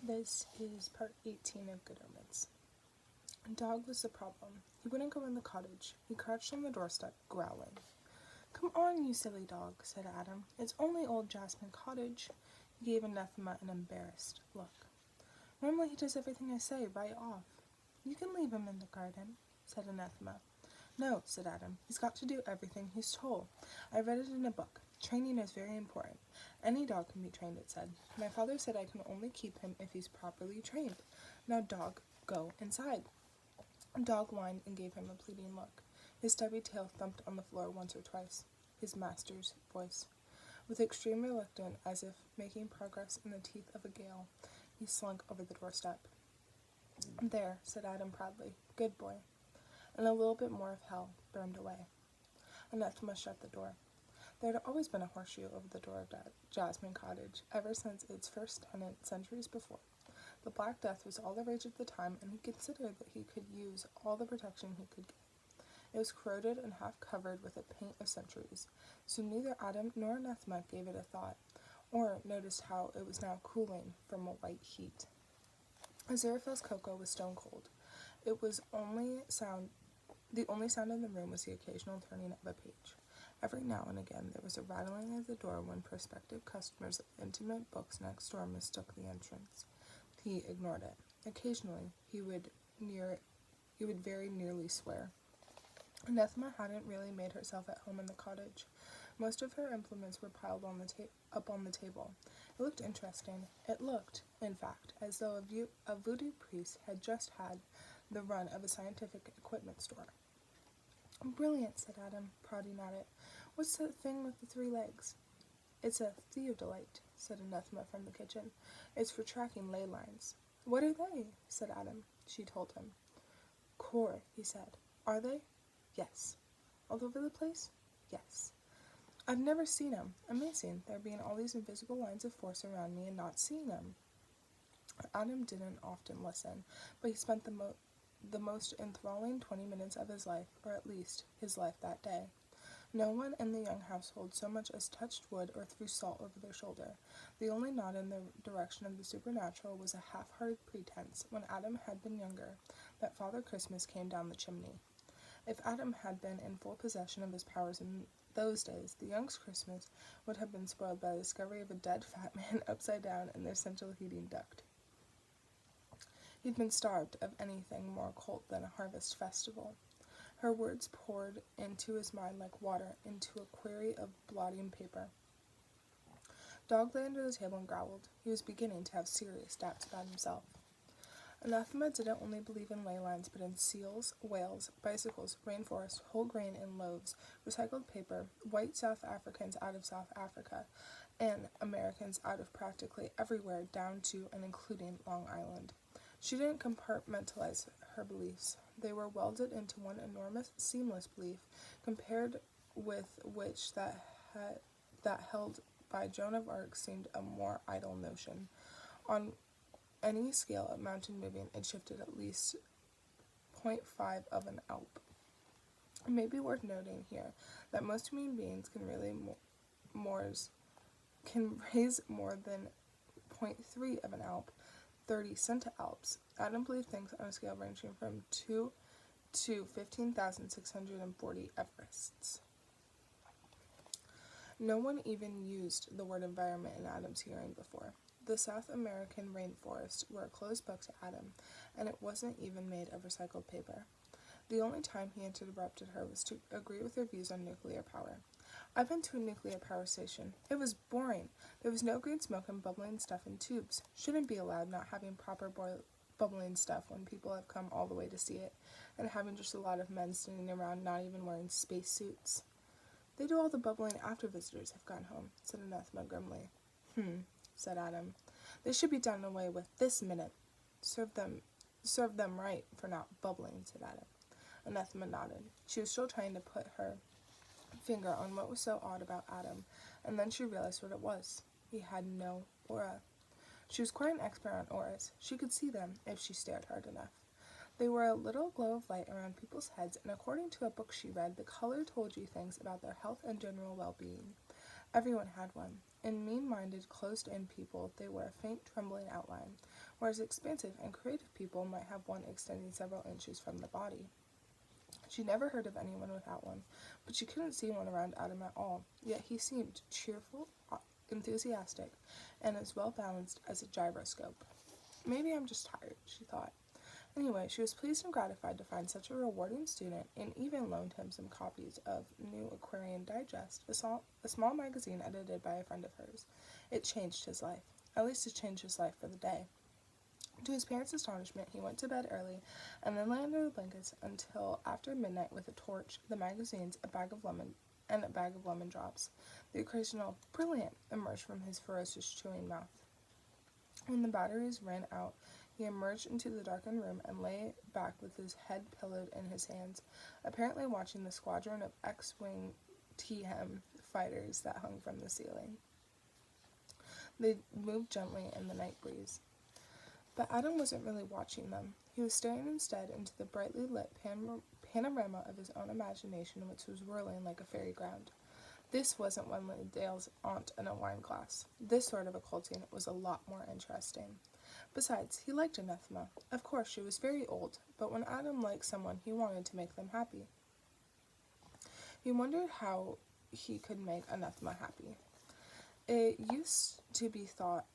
This is part 18 of Good Omens. Dog was the problem. He wouldn't go in the cottage. He crouched on the doorstep, growling. "Come on, you silly dog," said Adam. "It's only old Jasmine Cottage." He gave Anathema an embarrassed look. "Normally he does everything I say right off." "You can leave him in the garden," said Anathema. "No," said Adam. "He's got to do everything he's told. I read it in a book. Training is very important. Any dog can be trained, it said. My father said I can only keep him if he's properly trained. Now, dog, go inside." Dog whined and gave him a pleading look. His stubby tail thumped on the floor once or twice. His master's voice. With extreme reluctance, as if making progress in the teeth of a gale, he slunk over the doorstep. "There," said Adam proudly. "Good boy." And a little bit more of hell burned away. Anathema shut the door. There had always been a horseshoe over the door of Jasmine Cottage, ever since its first tenant centuries before. The Black Death was all the rage at the time, and he considered that he could use all the protection he could get. It was corroded and half covered with a paint of centuries, so neither Adam nor Anathema gave it a thought, or noticed how it was now cooling from a white heat. Aziraphale's cocoa was stone cold. The only sound in the room was the occasional turning of a page. Every now and again there was a rattling at the door when prospective customers of intimate books next door mistook the entrance. He ignored it. Occasionally he would very nearly swear. Anathema hadn't really made herself at home in the cottage. Most of her implements were piled up on the table. It looked interesting. It looked, in fact, as though a voodoo priest had just had the run of a scientific equipment store. "Brilliant," said Adam, prodding at it. "What's that thing with the 3 legs?" "It's a theodolite," said Anathema from the kitchen. "It's for tracking ley lines." "What are they?" said Adam. She told him. "Core," he said. "Are they?" "Yes." "All over the place?" "Yes." "I've never seen 'em. Amazing, there being all these invisible lines of force around me and not seeing 'em." Adam didn't often listen, but he spent the most enthralling 20 minutes of his life, or at least his life that day. No one in the young household so much as touched wood or threw salt over their shoulder. The only nod in the direction of the supernatural was a half-hearted pretense, when Adam had been younger, that Father Christmas came down the chimney. If Adam had been in full possession of his powers in those days, the young's Christmas would have been spoiled by the discovery of a dead fat man upside down in their central heating duct. He'd been starved of anything more occult than a harvest festival. Her words poured into his mind like water into a query of blotting paper. Dog lay under the table and growled. He was beginning to have serious doubts about himself. Anathema didn't only believe in ley lines, but in seals, whales, bicycles, rainforest, whole grain in loaves, recycled paper, white South Africans out of South Africa, and Americans out of practically everywhere down to and including Long Island. She didn't compartmentalize her beliefs. They were welded into one enormous, seamless belief, compared with which that held by Joan of Arc seemed a more idle notion. On any scale of mountain moving, it shifted at least 0.5 of an alp. It may be worth noting here that most human beings can raise more than 0.3 of an alp, 30 centalps. Adam believed things on a scale ranging from 2 to 15,640 Everests. No one even used the word environment in Adam's hearing before. The South American rainforests were a closed book to Adam, and it wasn't even made of recycled paper. The only time he interrupted her was to agree with her views on nuclear power. "I've been to a nuclear power station. It was boring. There was no green smoke and bubbling stuff in tubes. Shouldn't be allowed not having proper bubbling stuff when people have come all the way to see it, and having just a lot of men standing around not even wearing space suits." "They do all the bubbling after visitors have gone home," said Anathema grimly. Said Adam. "They should be done away with this minute." Serve them right for not bubbling," said Adam. Anathema nodded. She was still trying to put her finger on what was so odd about Adam, and then she realized what it was. He had no aura. She was quite an expert on auras. She could see them if she stared hard enough. They were a little glow of light around people's heads, and according to a book she read, the color told you things about their health and general well-being. Everyone had one. In mean-minded, closed-in people, they were a faint, trembling outline. whereas expansive and creative people might have one extending several inches from the body. She never heard of anyone without one, but she couldn't see one around Adam at all, yet he seemed cheerful, enthusiastic, and as well balanced as a gyroscope. Maybe I'm just tired, she thought. Anyway, she was pleased and gratified to find such a rewarding student, and even loaned him some copies of New Aquarian Digest, a small magazine edited by a friend of hers. It changed his life. At least it changed his life for the day. To his parents' astonishment, he went to bed early, and then lay under the blankets until after midnight with a torch, the magazines, a bag of lemon drops. The occasional "brilliant" emerged from his ferocious chewing mouth. When the batteries ran out, he emerged into the darkened room and lay back with his head pillowed in his hands, apparently watching the squadron of X-Wing TM fighters that hung from the ceiling. They moved gently in the night breeze. But Adam wasn't really watching them. He was staring instead into the brightly lit panorama of his own imagination, which was whirling like a fairy ground. This wasn't Wensleydale's aunt in a wine glass. This sort of occulting was a lot more interesting. Besides, he liked Anathema. Of course, she was very old, but when Adam liked someone, he wanted to make them happy. He wondered how he could make Anathema happy. It used to be thought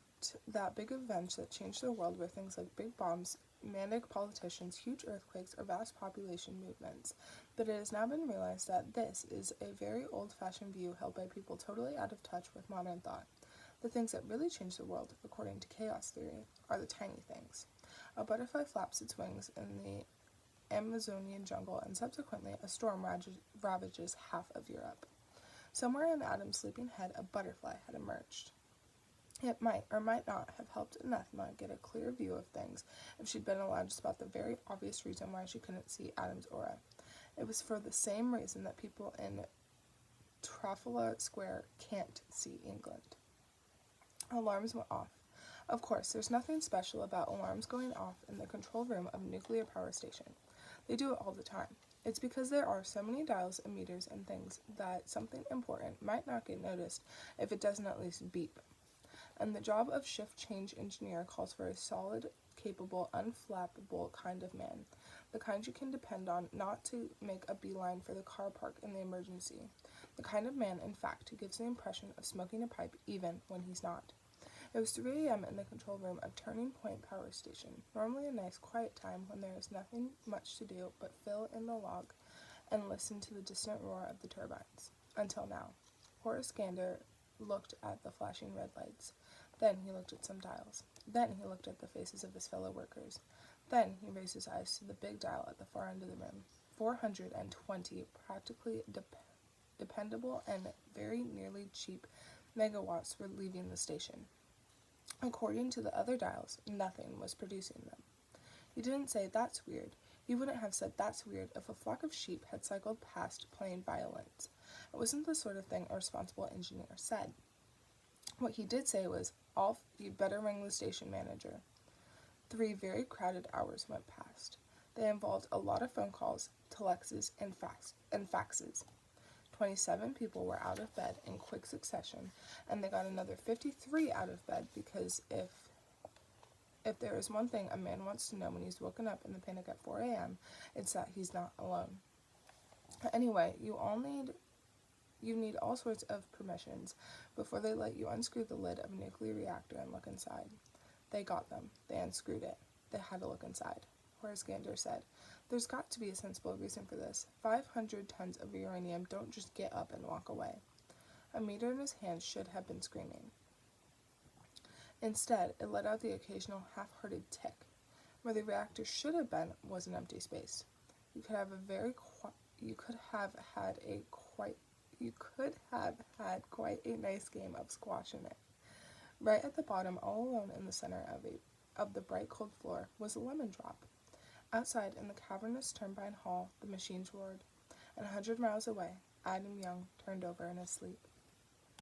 that big events that changed the world were things like big bombs, manic politicians, huge earthquakes, or vast population movements, but it has now been realized that this is a very old-fashioned view held by people totally out of touch with modern thought. The things that really change the world, according to chaos theory, are the tiny things. A butterfly flaps its wings in the Amazonian jungle, and subsequently a storm ravages half of Europe. Somewhere in Adam's sleeping head, a butterfly had emerged. It might or might not have helped Anathema get a clear view of things if she'd been allowed to spot the very obvious reason why she couldn't see Adam's aura. It was for the same reason that people in Trafalgar Square can't see England. Alarms went off. Of course, there's nothing special about alarms going off in the control room of a nuclear power station. They do it all the time. It's because there are so many dials and meters and things that something important might not get noticed if it doesn't at least beep. And the job of shift change engineer calls for a solid, capable, unflappable kind of man, the kind you can depend on not to make a beeline for the car park in the emergency, the kind of man, in fact, who gives the impression of smoking a pipe even when he's not. It was 3 a.m. in the control room of Turning Point Power Station, normally a nice quiet time when there is nothing much to do but fill in the log and listen to the distant roar of the turbines. Until now. Horace Gander looked at the flashing red lights. Then he looked at some dials. Then he looked at the faces of his fellow workers. Then he raised his eyes to the big dial at the far end of the room. 420 practically dependable and very nearly cheap megawatts were leaving the station. According to the other dials, nothing was producing them. He didn't say, "That's weird." He wouldn't have said, "That's weird," if a flock of sheep had cycled past playing violins. It wasn't the sort of thing a responsible engineer said. What he did say was, "Alf, you'd better ring the station manager." 3 very crowded hours went past. They involved a lot of phone calls, telexes, and faxes. 27 people were out of bed in quick succession, and they got another 53 out of bed because if there is one thing a man wants to know when he's woken up in the panic at 4 a.m., it's that he's not alone. Anyway, you need all sorts of permissions before they let you unscrew the lid of a nuclear reactor and look inside. They got them. They unscrewed it. They had to look inside. Horace Gander said, "There's got to be a sensible reason for this. 500 tons of uranium don't just get up and walk away." A meter in his hand should have been screaming. Instead, it let out the occasional half-hearted tick. Where the reactor should have been was an empty space. You could have had quite a nice game of squash in it. Right at the bottom, all alone in the center of the bright cold floor, was a lemon drop. Outside, in the cavernous turbine hall, the machines roared, and 100 miles away, Adam Young turned over in his sleep.